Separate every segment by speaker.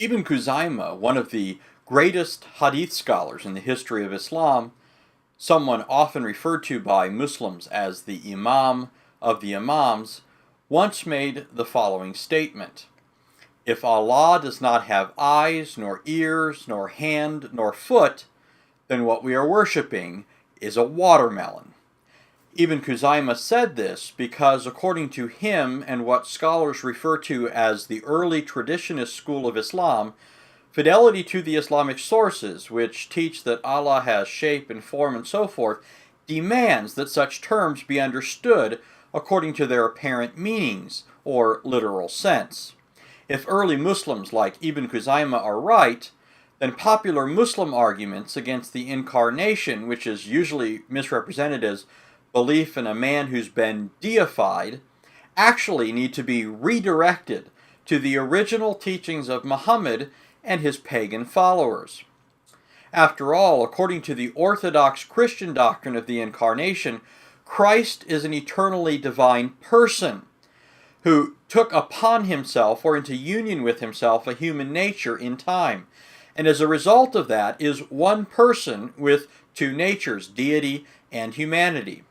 Speaker 1: Ibn Khuzaimah, one of the greatest Hadith scholars in the history of Islam, someone often referred to by Muslims as the Imam of the Imams, once made the following statement: "If Allah does not have eyes, nor ears, nor hand, nor foot, then what we are worshipping is a watermelon." Ibn Khuzaimah said this because, according to him and what scholars refer to as the early traditionist school of Islam, fidelity to the Islamic sources, which teach that Allah has shape and form and so forth, demands that such terms be understood according to their apparent meanings, or literal sense. If early Muslims like Ibn Khuzaimah are right, then popular Muslim arguments against the incarnation, which is usually misrepresented as belief in a man who's been deified, actually need to be redirected to the original teachings of Muhammad and his pagan followers. After all, according to the Orthodox Christian doctrine of the Incarnation, Christ is an eternally divine person who took upon himself or into union with himself a human nature in time, and as a result of that is one person with two natures, deity and humanity.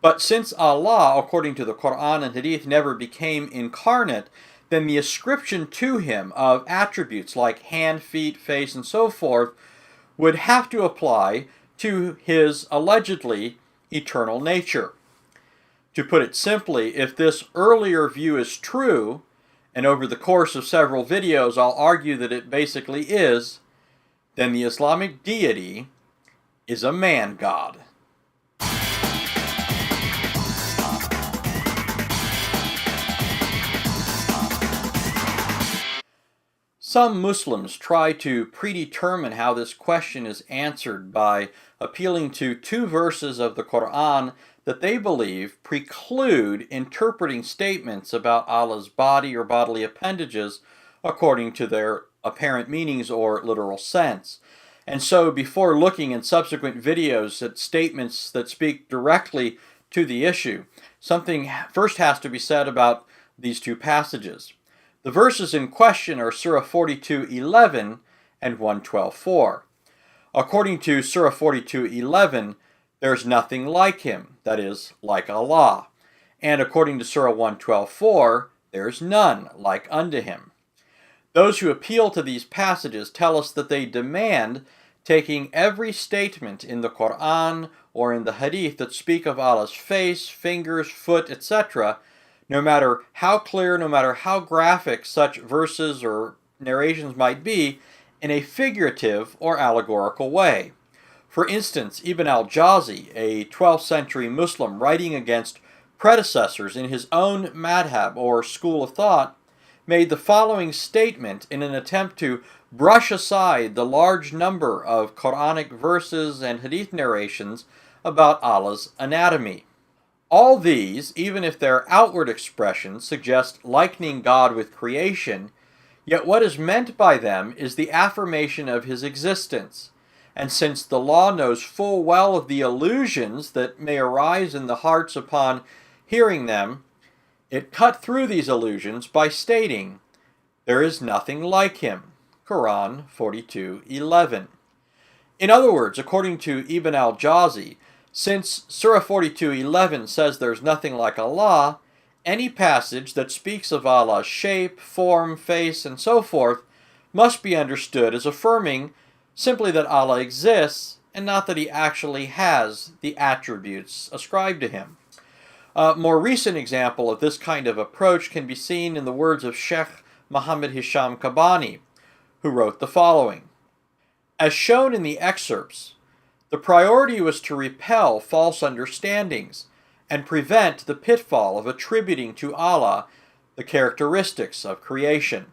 Speaker 1: But since Allah, according to the Quran and Hadith, never became incarnate, then the ascription to him of attributes like hand, feet, face, and so forth would have to apply to his allegedly eternal nature. To put it simply, if this earlier view is true, and over the course of several videos I'll argue that it basically is, then the Islamic deity is a man-god. Some Muslims try to predetermine how this question is answered by appealing to two verses of the Quran that they believe preclude interpreting statements about Allah's body or bodily appendages according to their apparent meanings or literal sense. And so, before looking in subsequent videos at statements that speak directly to the issue, something first has to be said about these two passages. The verses in question are Surah 42:11 and 112:4. According to Surah 42:11, there's nothing like him, that is, like Allah. And according to Surah 112:4, there's none like unto him. Those who appeal to these passages tell us that they demand taking every statement in the Quran or in the Hadith that speak of Allah's face, fingers, foot, etc., no matter how clear, no matter how graphic such verses or narrations might be, in a figurative or allegorical way. For instance, Ibn al-Jawzi, a 12th century Muslim writing against predecessors in his own madhab or school of thought, made the following statement in an attempt to brush aside the large number of Quranic verses and Hadith narrations about Allah's anatomy. All these, even if their outward expressions suggest likening God with creation, yet what is meant by them is the affirmation of his existence. And since the law knows full well of the illusions that may arise in the hearts upon hearing them, it cut through these illusions by stating, "There is nothing like him." Quran 42:11. In other words, according to Ibn al-Jawzi, since Surah 42:11 says there's nothing like Allah, any passage that speaks of Allah's shape, form, face, and so forth must be understood as affirming simply that Allah exists and not that he actually has the attributes ascribed to him. A more recent example of this kind of approach can be seen in the words of Sheikh Muhammad Hisham Kabani, who wrote the following: "As shown in the excerpts, the priority was to repel false understandings and prevent the pitfall of attributing to Allah the characteristics of creation.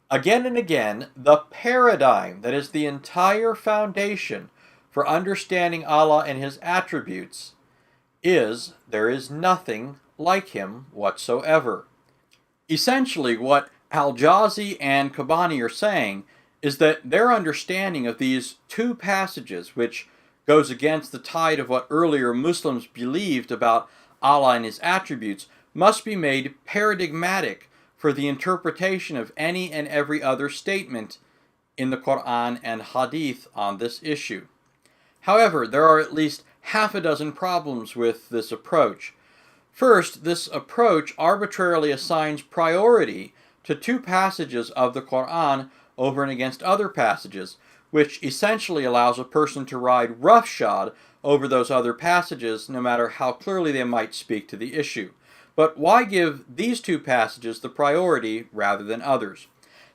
Speaker 1: Again and again, the paradigm that is the entire foundation for understanding Allah and his attributes is there is nothing like him whatsoever." Essentially, what al-Jawzi and Kabani are saying is that their understanding of these two passages, which goes against the tide of what earlier Muslims believed about Allah and his attributes, must be made paradigmatic for the interpretation of any and every other statement in the Quran and Hadith on this issue. However, there are at least half a dozen problems with this approach. First, this approach arbitrarily assigns priority to two passages of the Quran over and against other passages, which essentially allows a person to ride roughshod over those other passages, no matter how clearly they might speak to the issue. But why give these two passages the priority rather than others?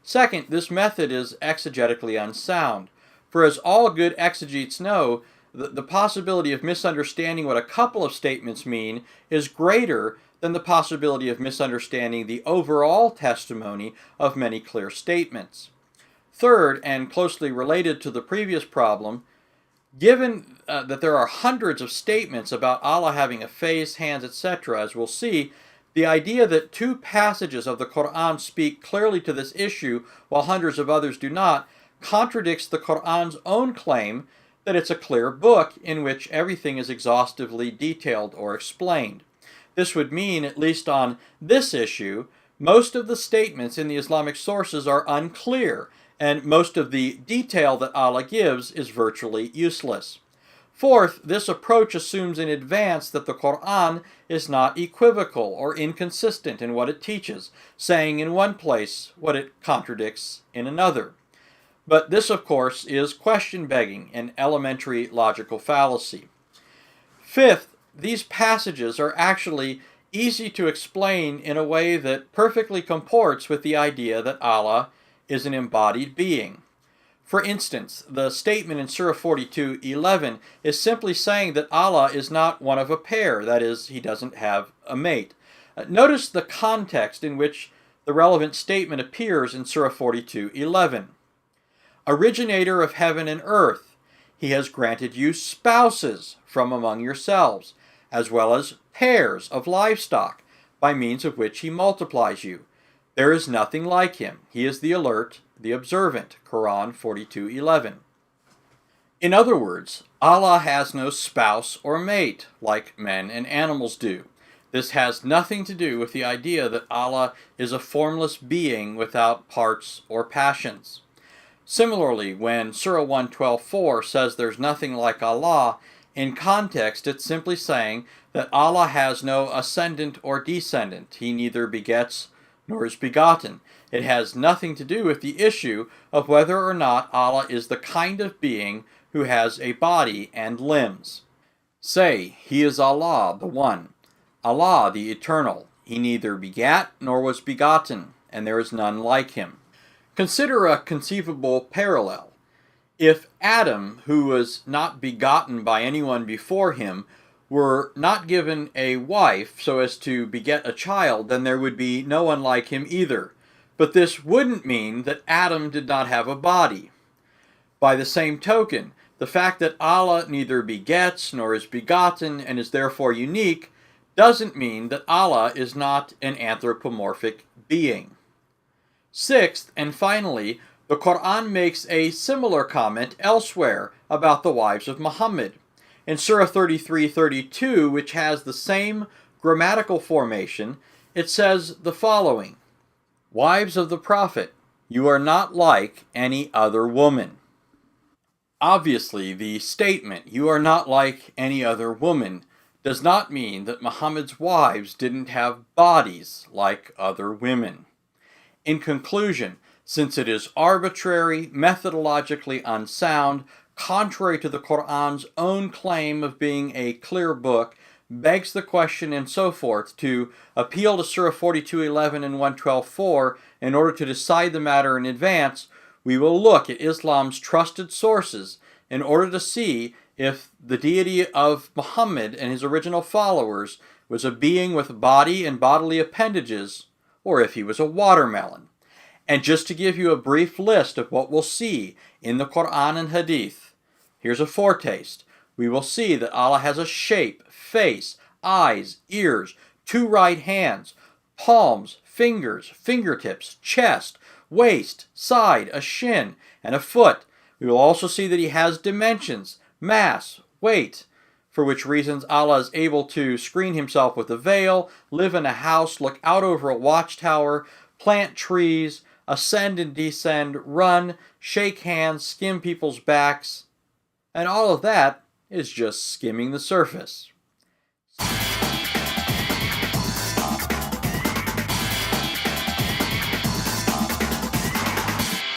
Speaker 1: Second, this method is exegetically unsound, for as all good exegetes know, the possibility of misunderstanding what a couple of statements mean is greater than the possibility of misunderstanding the overall testimony of many clear statements. Third, and closely related to the previous problem, given that there are hundreds of statements about Allah having a face, hands, etc., as we'll see, the idea that two passages of the Quran speak clearly to this issue while hundreds of others do not contradicts the Quran's own claim that it's a clear book in which everything is exhaustively detailed or explained. This would mean, at least on this issue, most of the statements in the Islamic sources are unclear, and most of the detail that Allah gives is virtually useless. Fourth, this approach assumes in advance that the Quran is not equivocal or inconsistent in what it teaches, saying in one place what it contradicts in another. But this, of course, is question-begging, an elementary logical fallacy. Fifth, these passages are actually easy to explain in a way that perfectly comports with the idea that Allah is an embodied being. For instance, the statement in Surah 42:11 is simply saying that Allah is not one of a pair, that is, he doesn't have a mate. Notice the context in which the relevant statement appears in Surah 42:11. Originator of heaven and earth, he has granted you spouses from among yourselves, as well as pairs of livestock, by means of which he multiplies you. There is nothing like him. He is the alert, the observant. Quran 42:11. In other words, Allah has no spouse or mate, like men and animals do. This has nothing to do with the idea that Allah is a formless being without parts or passions. Similarly, when Surah 112:4 says there's nothing like Allah, in context it's simply saying that Allah has no ascendant or descendant. He neither begets nor is begotten. It has nothing to do with the issue of whether or not Allah is the kind of being who has a body and limbs. Say, He is Allah, the One, Allah, the Eternal. He neither begat nor was begotten, and there is none like Him. Consider a conceivable parallel. If Adam, who was not begotten by anyone before him, were not given a wife so as to beget a child, then there would be no one like him either. But this wouldn't mean that Adam did not have a body. By the same token, the fact that Allah neither begets nor is begotten and is therefore unique doesn't mean that Allah is not an anthropomorphic being. Sixth, and finally, the Quran makes a similar comment elsewhere about the wives of Muhammad. In Surah 33:32, which has the same grammatical formation, it says the following: Wives of the Prophet, you are not like any other woman. Obviously, the statement, you are not like any other woman, does not mean that Muhammad's wives didn't have bodies like other women. In conclusion, since it is arbitrary, methodologically unsound, contrary to the Quran's own claim of being a clear book, begs the question and so forth, to appeal to Surah 42:11 and 112:4 in order to decide the matter in advance, we will look at Islam's trusted sources in order to see if the deity of Muhammad and his original followers was a being with body and bodily appendages, or if he was a watermelon. And just to give you a brief list of what we'll see in the Quran and Hadith, here's a foretaste. We will see that Allah has a shape, face, eyes, ears, two right hands, palms, fingers, fingertips, chest, waist, side, a shin, and a foot. We will also see that He has dimensions, mass, weight, for which reasons Allah is able to screen Himself with a veil, live in a house, look out over a watchtower, plant trees, ascend and descend, run, shake hands, skim people's backs, and all of that is just skimming the surface.